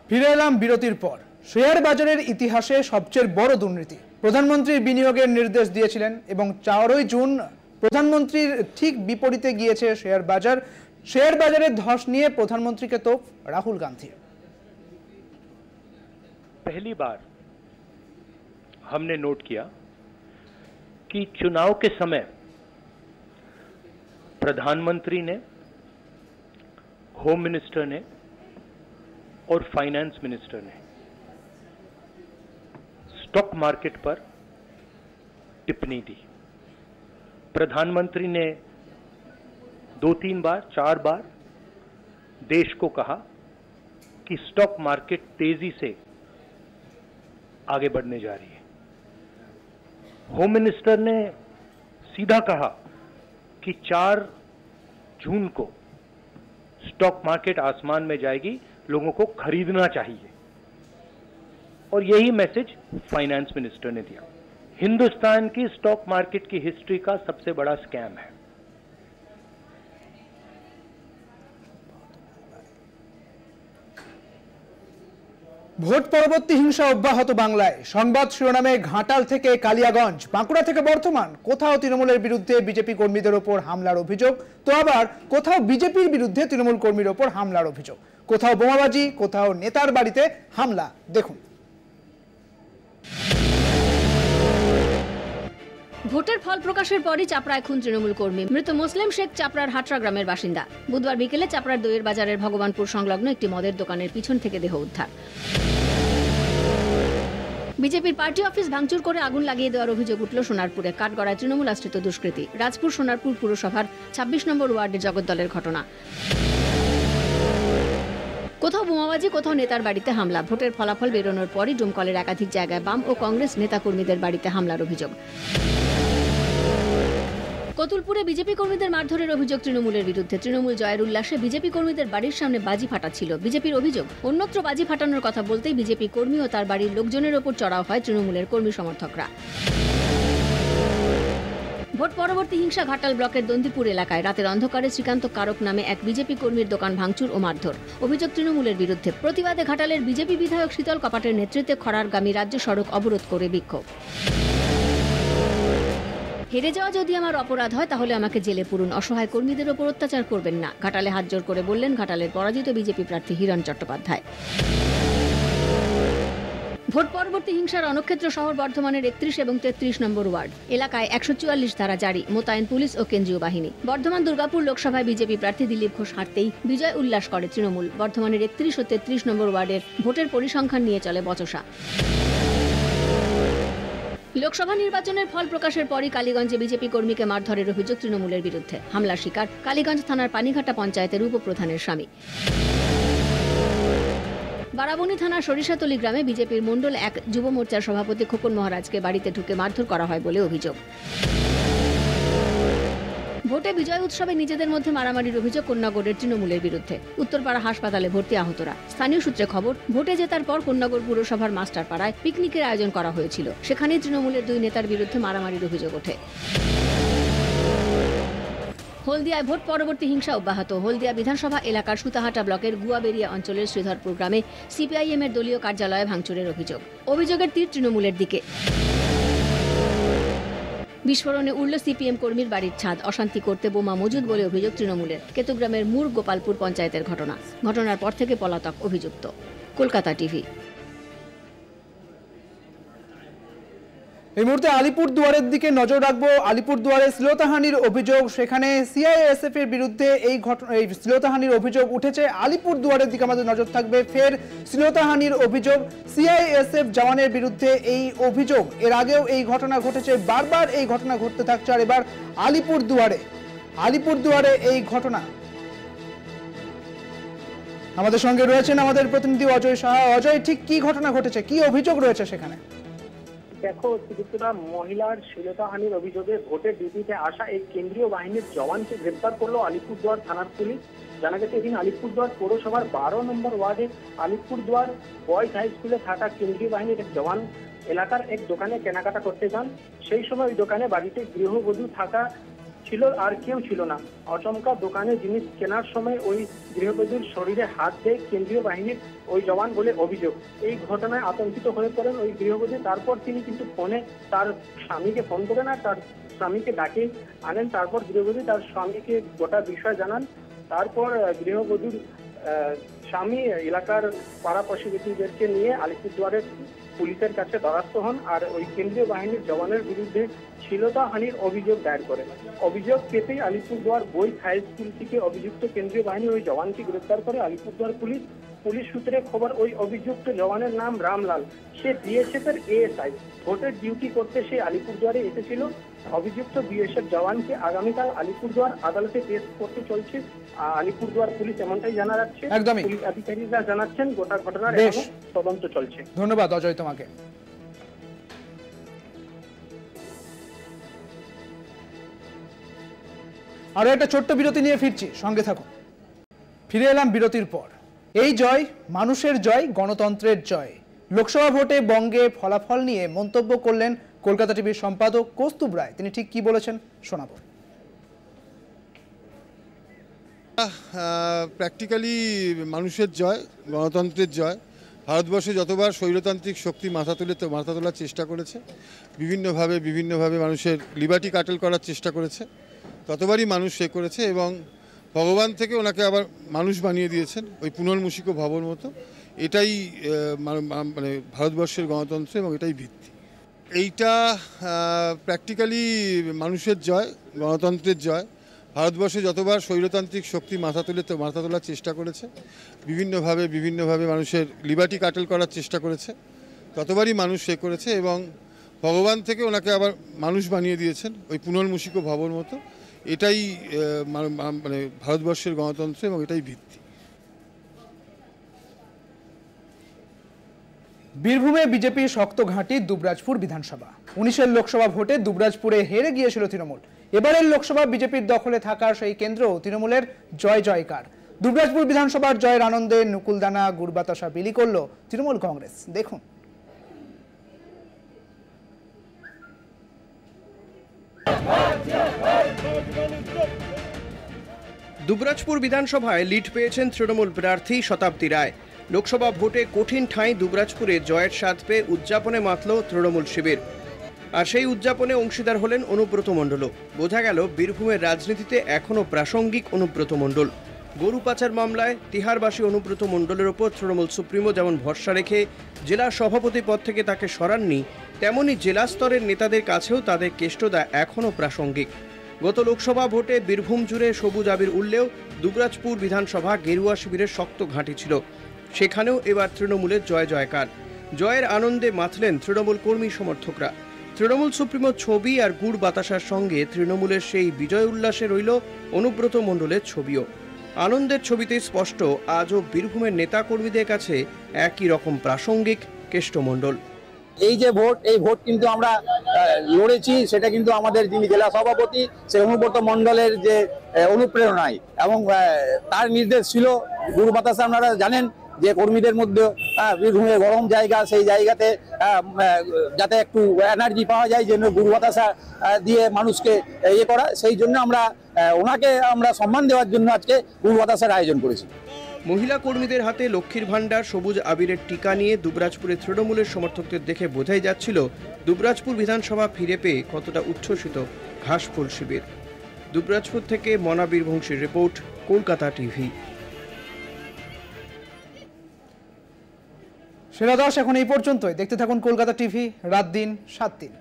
ফিরে এলাম বিরতির পর। শেয়ার বাজারের ইতিহাসে সবচেয়ে বড় দুর্নীতি। প্রধানমন্ত্রী বিনিয়োগের নির্দেশ দিয়েছিলেন এবং 4ই জুন প্রধানমন্ত্রীর ঠিক বিপরীতে গিয়েছে শেয়ার বাজার। শেয়ার বাজারের ধস নিয়ে প্রধানমন্ত্রীকে তোপ রাহুল गांधी। पहली बार हमने नोट किया कि चुनाव के समय प्रधानमंत्री ने, होम मिनिस्टर ने और फाइनेंस मिनिस्टर ने स्टॉक मार्केट पर टिप्पणी दी। प्रधानमंत्री ने 2-3 बार 4 बार देश को कहा कि स्टॉक मार्केट तेजी से आगे बढ़ने जा रही है। होम मिनिस्टर ने सीधा कहा कि 4 जून को स्टॉक मार्केट आसमान में जाएगी, लोगों को खरीदना चाहिए। और यही मैसेज फाइनेंस मिनिस्टर ने दिया। हिंदुस्तान की स्टॉक मार्केट की हिस्ट्री का सबसे बड़ा स्कैम है। ভোট পরবর্তী হিংসা অব্যাহত বাংলায়। সংবাদ শিরোনামে ঘাটাল থেকে কালিয়াগঞ্জ, বাঁকুড়া থেকে বর্ধমান, কোথাও তৃণমূলের বিরুদ্ধে বিজেপি কর্মীদের ওপর হামলার অভিযোগ, তো আবার কোথাও বিজেপির বিরুদ্ধে তৃণমূল কর্মীর ওপর হামলার অভিযোগ। কোথাও বোমাবাজি, কোথাও নেতার বাড়িতে হামলা। দেখুন। ভোটের ফল প্রকাশের পরই চাপড়ায় খুন তৃণমূল কর্মী। মৃত মুসলিম শেখ চাপড়ার হাটরা গ্রামের বাসিন্দা। বুধবার বিকেলে চাপড়ার দইয়ের বাজারের ভগবানপুর সংলগ্ন একটি মদের দোকানের পিছন থেকে দেহ উদ্ধার। বিজেপির পার্টি অফিস ভাঙচুর করে আগুন লাগিয়ে দেওয়ার অভিযোগ উঠল সোনারপুরে। কাঠগড়ায় তৃণমূল আশ্রিত দুষ্কৃতী। রাজপুর সোনারপুর পুরসভার 26 নম্বর ওয়ার্ডের জগদ্দলের ঘটনা। কোথাও বোমাবাজি, কোথাও নেতার বাড়িতে হামলা। ভোটের ফলাফল বেরোনোর পরই ডোমকলের একাধিক জায়গায় বাম ও কংগ্রেস নেতাকর্মীদের বাড়িতে হামলার অভিযোগ। কতুলপুরে বিজেপি কর্মীদের মারধরের অভিযোগ তৃণমূলের বিরুদ্ধে। তৃণমূল জয়ের উল্লাসে বিজেপি কর্মীদের বাড়ির সামনে বাজি ফাটাচ্ছিল। বিজেপির অভিযোগ, অন্যত্র বাজি ফাটানোর কথা বলতেই বিজেপি কর্মী ও তার বাড়ির লোকজনের ওপর চড়াও হয় তৃণমূলের কর্মী সমর্থকরা। ভোট পরবর্তী হিংসা ঘাটাল ব্লকের দন্দিপুর এলাকায়। রাতের অন্ধকারে শ্রীকান্ত কারক নামে এক বিজেপি কর্মীর দোকান ভাঙচুর ও মারধর। অভিযোগ তৃণমূলের বিরুদ্ধে। প্রতিবাদে ঘাটালের বিজেপি বিধায়ক শীতল কপাটের নেতৃত্বে খড়ারগামী রাজ্য সড়ক অবরোধ করে বিক্ষোভ। হেরে যাওয়া যদি আমার অপরাধ হয় তাহলে আমাকে জেলে পুরুন, অসহায় কর্মীদের ওপর অত্যাচার করবেন না, ঘাটালে হাত জোর করে বললেন ঘাটালের পরাজিত বিজেপি প্রার্থী হিরণ চট্টোপাধ্যায়। ভোট পরবর্তী হিংসার রণক্ষেত্র শহর বর্ধমানের 31 এবং 33 নম্বর ওয়ার্ড এলাকায় 144 ধারা জারি, মোতায়েন পুলিশ ও কেন্দ্রীয় বাহিনী। বর্ধমান দুর্গাপুর লোকসভায় বিজেপি প্রার্থী দিলীপ ঘোষ হারতেই বিজয় উল্লাস করে তৃণমূল। বর্ধমানের 31 ও 33 নম্বর ওয়ার্ডের ভোটের পরিসংখ্যান নিয়ে চলে বচসা। লোকসভা নির্বাচনের ফল প্রকাশের পরই কালীগঞ্জে বিজেপি কর্মীকে মারধরের অভিযোগ তৃণমূলের বিরুদ্ধে। হামলার শিকার কালীগঞ্জ থানার পানিঘাটা পঞ্চায়েতের উপপ্রধানের স্বামী। বারাবণী থানার সরিষাতলী গ্রামে বিজেপির মণ্ডল 1 যুব মোর্চার সভাপতি খোকন মহারাজকে বাড়িতে ঢুকে মারধর করা হয় বলে অভিযোগ। ভোটে বিজয় উৎসবে নিজেদের মধ্যে মারামারির অভিযোগ কন্যাগড়ের তৃণমূলের বিরুদ্ধে। উত্তরপাড়া হাসপাতালে ভর্তি আহতরা। স্থানীয় সূত্রে খবর, ভোটে জেতার পর কন্যাগড় পুরসভার মাস্টারপাড়ায় পিকনিকের আয়োজন করা হয়েছিল। সেখানেই তৃণমূলের 2 নেতার বিরুদ্ধে মারামারির অভিযোগ ওঠে। হলদিয়ায় ভোট পরবর্তী হিংসা অব্যাহত। হলদিয়া বিধানসভা এলাকার সুতাহাটা ব্লকের গুয়াবেরিয়া অঞ্চলের শ্রীধরপুর গ্রামে সিপিআইএম এর দলীয় কার্যালয়ে ভাঙচুরের অভিযোগ। অভিযোগের তীর তৃণমূলের দিকে। বিস্ফোরণে উড়ল সিপিএম কর্মীর বাড়ির ছাদ। অশান্তি করতে বোমা মজুদ বলে অভিযোগ তৃণমূলের। কেতুগ্রামের মুর গোপালপুর পঞ্চায়েতের ঘটনা। ঘটনার পর থেকে পলাতক অভিযুক্ত। কলকাতা টিভি। এই মুহূর্তে আলিপুরদুয়ারের দিকে নজর রাখবো। আলিপুরদুয়ারে শ্লীলতাহানির অভিযোগ, সেখানে সিআইএসএফ এর বিরুদ্ধে এই শ্লীলতাহানির অভিযোগ উঠেছে। আলিপুরদুয়ারের দিকে আমাদের নজর থাকবে। ফের শ্লীলতাহানির অভিযোগ, সিআইএসএফ জওয়ানের বিরুদ্ধে এই অভিযোগ। এর আগেও এই ঘটনা ঘটেছে, বারবার এই ঘটনা ঘটতে থাকছে। আর এবার আলিপুরদুয়ারে এই ঘটনা। আমাদের সঙ্গে রয়েছেন আমাদের প্রতিনিধি অজয় সাহা। অজয়, ঠিক কি ঘটনা ঘটেছে, কি অভিযোগ রয়েছে সেখানে? দেখো, ত্রিপুরা মহিলার শ্লীলতাহানির অভিযোগে ভোটের ডিউটিতে আসা এই কেন্দ্রীয় বাহিনীর জওয়ানকে গ্রেপ্তার করলো আলিপুরদুয়ার থানার পুলিশ। জানা গেছে এদিন আলিপুরদুয়ার পৌরসভার 12 নম্বর ওয়ার্ডে আলিপুরদুয়ার বয়েজ হাই স্কুলে থাকা কেন্দ্রীয় বাহিনীর এক জওয়ান এলাকার এক দোকানে কেনাকাটা করতে যান। সেই সময় ওই দোকানে বাড়িতে গৃহবধূ থাকা ছিল আর কেউ ছিল না। আচমকা দোকানে জিনিস কেনার সময় ওই গৃহবধূর শরীরে হাত দেয় কেন্দ্রীয় বাহিনীর ওই জওয়ান বলে অভিযোগ। এই ঘটনায় আতঙ্কিত হয়ে পড়েন ওই গৃহবধূ। তারপর তিনি কিন্তু ফোনে তার স্বামীকে ফোন করেন আর তার স্বামীকে ডাকে আনেন। তারপর গৃহবধূ তার স্বামীকে গোটা বিষয় জানান। তারপর গৃহবধূর স্বামী এলাকার পাড়া প্রতিবেশীদেরকে নিয়ে আলিপুরদুয়ারের পুলিশের কাছে দ্বারস্থ হন আর ওই কেন্দ্রীয় বাহিনীর জওয়ানের বিরুদ্ধে শ্লীলতাহানির অভিযোগ দায়ের করেন। অভিযোগ পেতেই আলিপুরদুয়ার বয়েজ হাই স্কুল থেকে অভিযুক্ত কেন্দ্রীয় বাহিনী ওই জওয়ানকে গ্রেপ্তার করে আলিপুরদুয়ার পুলিশ। পুলিশ সূত্রে খবর, ওই অভিযুক্ত জওয়ানের নাম রামলাল। সে বিএসএফ এর এএসআই। ভোটের ডিউটি করতে সে আলিপুরদুয়ারে এসেছিল। অভিযুক্ত বিএসএফ জওয়ানকে আগামীকাল আলিপুরদুয়ার আদালতে পেশ করতে চলছে আলিপুরদুয়ার পুলিশ, এমনটাই জানা যাচ্ছে। পুলিশ আধিকারিকরা জানাচ্ছেন গোটা ঘটনার এখনো তদন্ত চলছে। ধন্যবাদ অজয় তোমাকে। আরো একটা ছোট্ট বিরতি নিয়ে ফিরছি, সঙ্গে থাকুন। ফিরে এলাম বিরতির পর। এই জয় মানুষের জয়, গণতন্ত্রের জয়। লোকসভা ভোটে বঙ্গে ফলাফল নিয়ে মন্তব্য করলেন কলকাতা টিভির সম্পাদক কৌস্তুভ রায়। তিনি ঠিক কি বলেছেন শোনাব। প্র্যাকটিক্যালি মানুষের জয়, গণতন্ত্রের জয়। ভারতবর্ষে যতবার স্বৈরতান্ত্রিক শক্তি মাথা তোলার চেষ্টা করেছে, বিভিন্নভাবে মানুষের লিবার্টি কাটেল করার চেষ্টা করেছে, ততবারই মানুষ সে করেছে এবং ভগবান থেকে ওনাকে আবার মানুষ বানিয়ে দিয়েছেন ওই পুনর্মূষিক ভবন মতো। এটাই মানে ভারতবর্ষের গণতন্ত্র এবং এটাই ভিত্তি। এইটা প্র্যাকটিক্যালি মানুষের জয়, গণতন্ত্রের জয়। ভারতবর্ষে যতবার স্বৈরতান্ত্রিক শক্তি মাথা তোলার চেষ্টা করেছে, বিভিন্নভাবে মানুষের লিবার্টি কাটেল করার চেষ্টা করেছে, ততবারই মানুষ সে করেছে এবং ভগবান থেকে ওনাকে আবার মানুষ বানিয়ে দিয়েছেন ওই পুনর্মূষিক ভবন মতো। এটাই মানে ভারতবর্ষের গণতন্ত্র এবং এটাই ভিত্তি। বীরভূমে বিজেপির শক্ত ঘাঁটি দুবরাজপুর বিধানসভা। 19-এর লোকসভা ভোটে দুবরাজপুরে হেরে গিয়েছিল তৃণমূল। এবারের লোকসভা বিজেপির দখলে থাকার সেই কেন্দ্র তৃণমূলের জয় জয়কার। দুবরাজপুর বিধানসভার জয়ের আনন্দে নুকুলদানা গুড় বাতাসা বিলি করল তৃণমূল কংগ্রেস। দেখুন। দুবরাজপুর বিধানসভায় লিড পেয়েছেন তৃণমূল প্রার্থী শতাব্দী রায়। লোকসভা ভোটে কঠিন ঠাঁই দুবরাজপুরে জয়ের স্বাদ পেয়ে উদযাপনে মাতল তৃণমূল শিবির। আর সেই উদযাপনে অংশীদার হলেন অনুব্রত মণ্ডলও। বোঝা গেল বীরভূমের রাজনীতিতে এখনও প্রাসঙ্গিক অনুব্রত মণ্ডল। গরু পাচার মামলায় তিহারবাসী অনুব্রত মণ্ডলের ওপর তৃণমূল সুপ্রিমো যেমন ভরসা রেখে জেলা সভাপতি পদ থেকে তাকে সরাননি, তেমনি জেলা স্তরের নেতাদের কাছেও তাদের কেষ্টদা এখনও প্রাসঙ্গিক। গত লোকসভা ভোটে বীরভূম জুড়ে সবুজ আবির উড়লেও দুবরাজপুর বিধানসভা গেরুয়া শিবিরের শক্ত ঘাঁটি ছিল। সেখানেও এবার তৃণমূলের জয় জয়কার। জয়ের আনন্দে মাতলেন তৃণমূল কর্মী সমর্থকরা। তৃণমূল সুপ্রিমো ছবি আর গুড় বাতাসার সঙ্গে তৃণমূলের সেই বিজয় উল্লাসে রইল অনুব্রত মণ্ডলের ছবিও। আনন্দের ছবিতে স্পষ্ট আজও বীরভূমের নেতা কর্মীদের কাছে একই রকম প্রাসঙ্গিক কেষ্টমণ্ডল। এই যে ভোট, এই ভোট কিন্তু আমরা লড়েছি, সেটা কিন্তু আমাদের যিনি জেলা সভাপতি সেই অনুব্রত মণ্ডলের যে অনুপ্রেরণায় এবং তার নির্দেশ ছিল। গুড় বাতাসা আপনারা জানেন যে কর্মীদের মধ্যে বীরভূমে গরম জায়গা, সেই জায়গাতে যাতে একটু এনার্জি পাওয়া যায়, যেন গুড় বাতাসা দিয়ে মানুষকে ইয়ে করা, সেই জন্য ওনাকে আমরা সম্মান দেওয়ার জন্য আজকে গুড় বাতাসার আয়োজন করেছি। মহিলা কর্মীদের হাতে লক্ষ্মীর ভাণ্ডার, সবুজ আবিরের টিকা নিয়ে দুবরাজপুরে তৃণমূলের সমর্থকদের দেখে বোঝাই যাচ্ছিল দুবরাজপুর বিধানসভা ফিরে পেয়ে কতটা উচ্ছ্বসিত ঘাসফুল শিবির। দুবরাজপুর থেকে মনা বীরবংশীর রিপোর্ট, কলকাতা টিভি। সেরা দশ এখন এই পর্যন্তই। দেখতে থাকুন কলকাতা টিভি, রাত দিন 7 দিন।